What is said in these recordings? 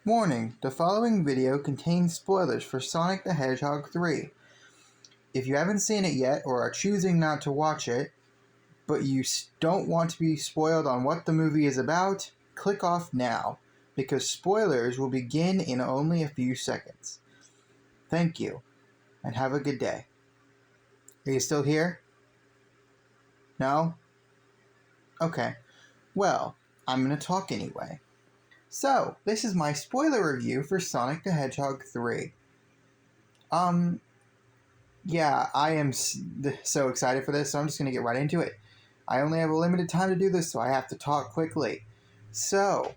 Warning, the following video contains spoilers for Sonic the Hedgehog 3. If you haven't seen it yet or are choosing not to watch it, but you don't want to be spoiled on what the movie is about, click off now, because spoilers will begin in only a few seconds. Thank you, and have a good day. Are you still here? No? Okay. Well, I'm going to talk anyway. So, this is my spoiler review for Sonic the Hedgehog 3. Yeah, I am so excited for this, so I'm just going to get right into it. I only have a limited time to do this, so I have to talk quickly. So,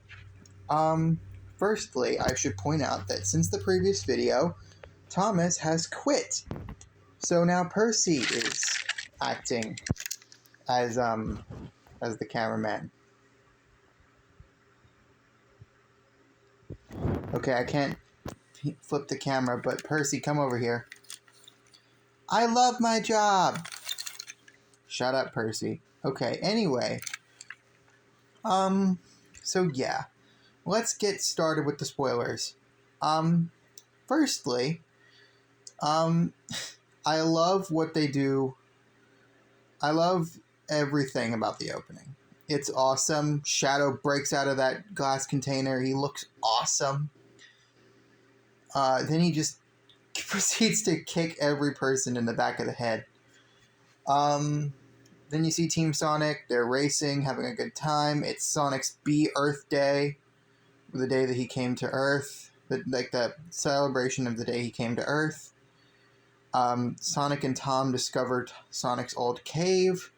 firstly, I should point out that since the previous video, Thomas has quit. So now Percy is acting as the cameraman. Okay, I can't flip the camera, but Percy, come over here. I love my job! Shut up, Percy. Okay, anyway. So yeah. Let's get started with the spoilers. Firstly, I love what they do. I love everything about the opening. It's awesome. Shadow breaks out of that glass container. He looks awesome. Then he just proceeds to kick every person in the back of the head. Then you see Team Sonic. They're racing, having a good time. It's Sonic's Earth Day, the day that he came to Earth. The celebration of the day he came to Earth. Sonic and Tom discovered Sonic's old cave.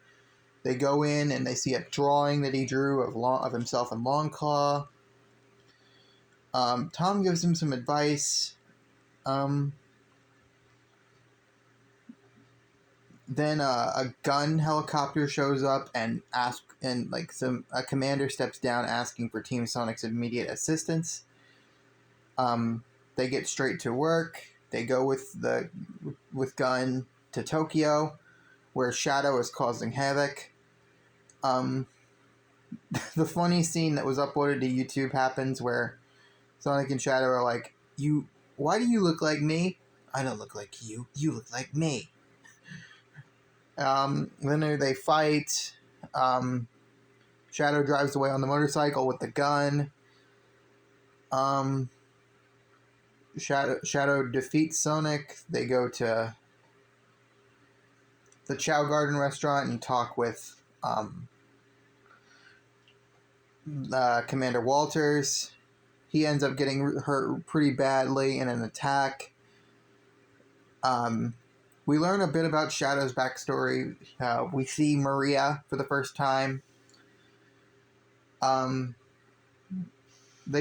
They go in and they see a drawing that he drew of himself and Longclaw. Tom gives him some advice. Then a gun helicopter shows up and a commander steps down asking for Team Sonic's immediate assistance. They get straight to work. They go with Gun to Tokyo, where Shadow is causing havoc. The funny scene that was uploaded to YouTube happens where Sonic and Shadow are like, why do you look like me? I don't look like you. You look like me. Then they fight. Shadow drives away on the motorcycle with the gun. Shadow defeats Sonic. They go to the Chow Garden restaurant and talk with Commander Walters. He ends up getting hurt pretty badly in an attack. We learn a bit about Shadow's backstory. We see Maria for the first time. They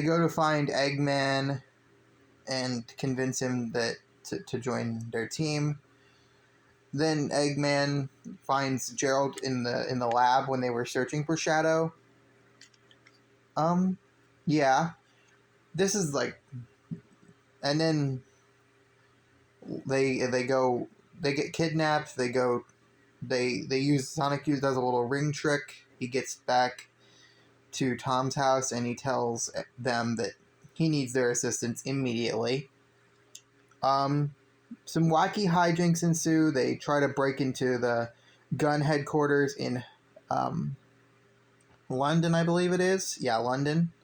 go to find Eggman and convince him that to join their team. Then Eggman finds Gerald in the lab when they were searching for Shadow. Yeah. This is and then they get kidnapped. Sonic does a little ring trick. He gets back to Tom's house and he tells them that he needs their assistance immediately. Some wacky hijinks ensue. They try to break into the gun headquarters in London, I believe it is. Yeah, London.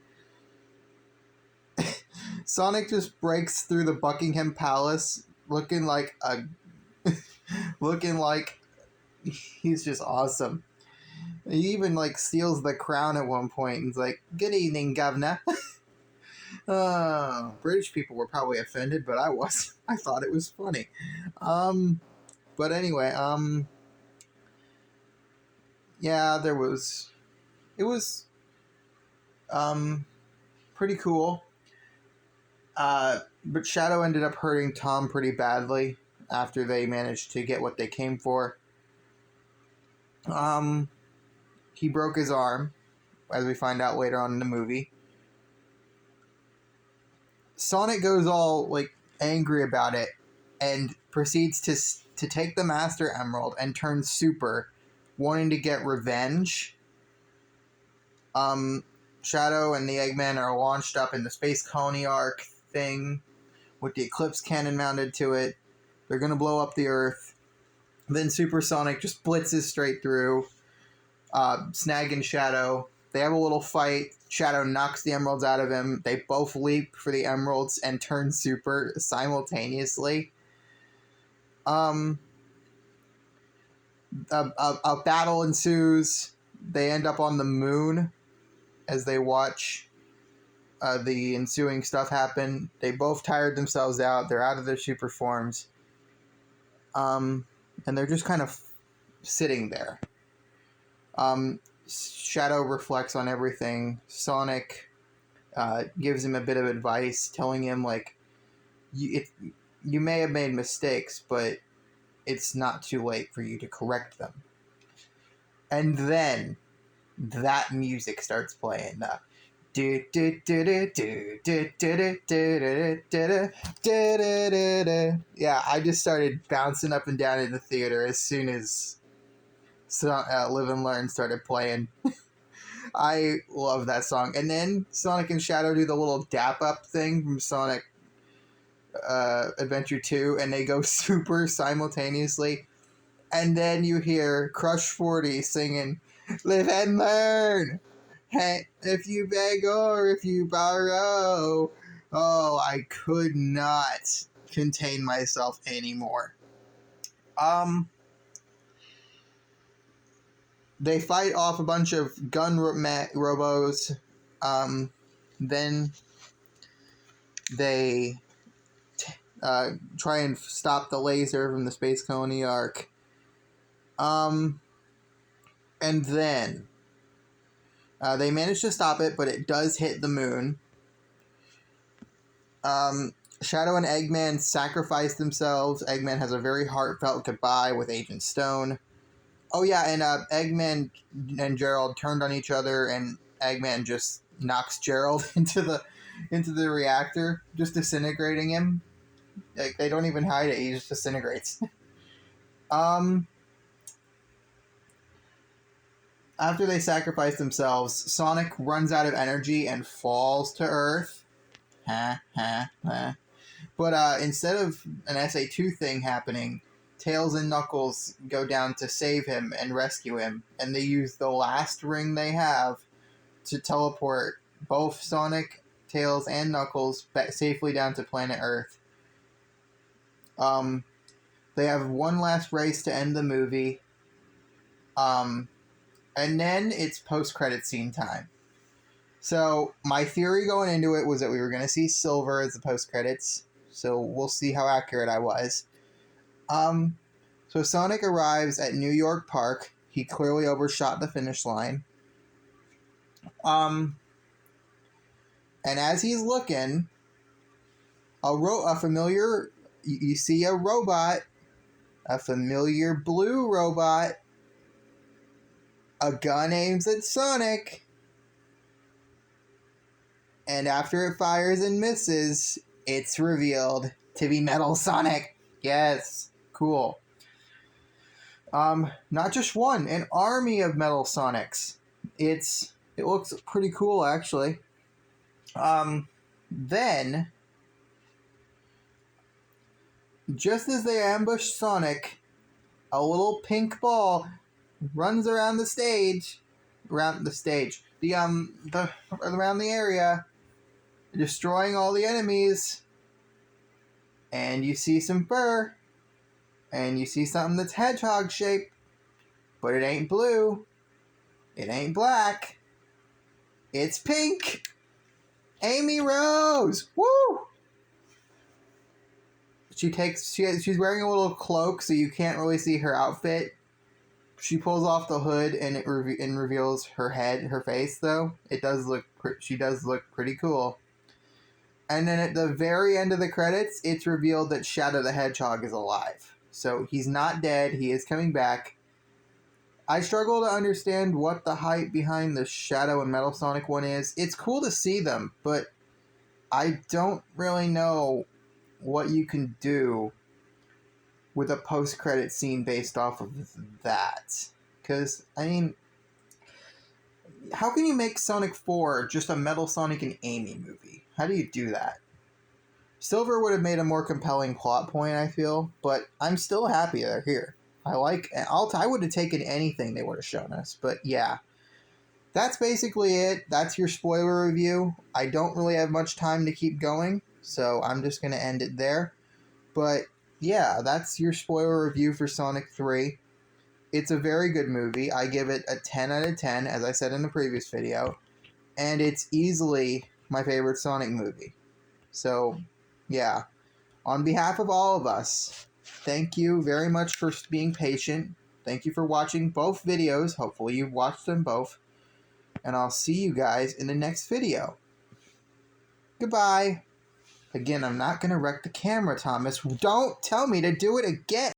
Sonic just breaks through the Buckingham Palace looking like he's just awesome. He even steals the crown at one point and he's like, "Good evening, governor." British people were probably offended, but I wasn't. I thought it was funny. But anyway, yeah, it was pretty cool. But Shadow ended up hurting Tom pretty badly after they managed to get what they came for. He broke his arm, as we find out later on in the movie. Sonic goes all angry about it and proceeds to take the Master Emerald and turn super, wanting to get revenge. Shadow and the Eggman are launched up in the Space Colony Arc thing with the Eclipse Cannon mounted to it. They're going to blow up the Earth. Then Supersonic just blitzes straight through, snagging Shadow. They have a little fight. Shadow knocks the emeralds out of him. They both leap for the emeralds and turn super simultaneously. A battle ensues. They end up on the moon as they watch the ensuing stuff happen. They both tired themselves out. They're out of their super forms. And they're just kind of sitting there. Shadow reflects on everything. Sonic gives him a bit of advice, telling him, like, you may have made mistakes, but it's not too late for you to correct them. And then that music starts playing. Yeah, I just started bouncing up and down in the theater as soon as Live and Learn started playing. I love that song. And then Sonic and Shadow do the little dap up thing from Sonic Adventure 2, and they go super simultaneously. And then you hear Crush 40 singing, "Live and learn! Hey, if you beg or if you borrow." Oh, I could not contain myself anymore. They fight off a bunch of gun robos. Then they try and stop the laser from the Space Colony Arc. And then they manage to stop it, but it does hit the moon. Shadow and Eggman sacrifice themselves. Eggman has a very heartfelt goodbye with Agent Stone. Oh yeah, and Eggman and Gerald turned on each other, and Eggman just knocks Gerald into the reactor, just disintegrating him. Like, they don't even hide it; he just disintegrates. After they sacrifice themselves, Sonic runs out of energy and falls to Earth. But instead of an SA2 thing happening, Tails and Knuckles go down to save him and rescue him, and they use the last ring they have to teleport both Sonic, Tails, and Knuckles back safely down to planet Earth. They have one last race to end the movie. And then it's post-credit scene time. So my theory going into it was that we were going to see Silver as the post-credits. So we'll see how accurate I was. So Sonic arrives at New York Park. He clearly overshot the finish line. And as he's looking, a familiar... You see a robot. A familiar blue robot. A gun aims at Sonic. And after it fires and misses, it's revealed to be Metal Sonic. Yes. Cool. Not just one, an army of Metal Sonics. It looks pretty cool, actually. Then, just as they ambush Sonic, a little pink ball runs around the area, destroying all the enemies. And you see some fur, and you see something that's hedgehog shaped, but it ain't blue, it ain't black, it's pink. Amy Rose, woo! She's wearing a little cloak, so you can't really see her outfit. She pulls off the hood, and it reveals her head, her face. Though she does look pretty cool. And then at the very end of the credits, it's revealed that Shadow the Hedgehog is alive. So he's not dead. He is coming back. I struggle to understand what the hype behind the Shadow and Metal Sonic one is. It's cool to see them, but I don't really know what you can do with a post-credit scene based off of that. Because, I mean, How can you make Sonic 4 just a Metal Sonic and Amy movie? How do you do that? Silver would have made a more compelling plot point, I feel, but I'm still happy they're here. I would have taken anything they would have shown us, but yeah. That's basically it. That's your spoiler review. I don't really have much time to keep going, so I'm just going to end it there. But yeah, that's your spoiler review for Sonic 3. It's a very good movie. I give it a 10 out of 10, as I said in the previous video. And it's easily my favorite Sonic movie. So, yeah. On behalf of all of us, thank you very much for being patient. Thank you for watching both videos. Hopefully you've watched them both. And I'll see you guys in the next video. Goodbye. Again, I'm not going to wreck the camera, Thomas. Don't tell me to do it again.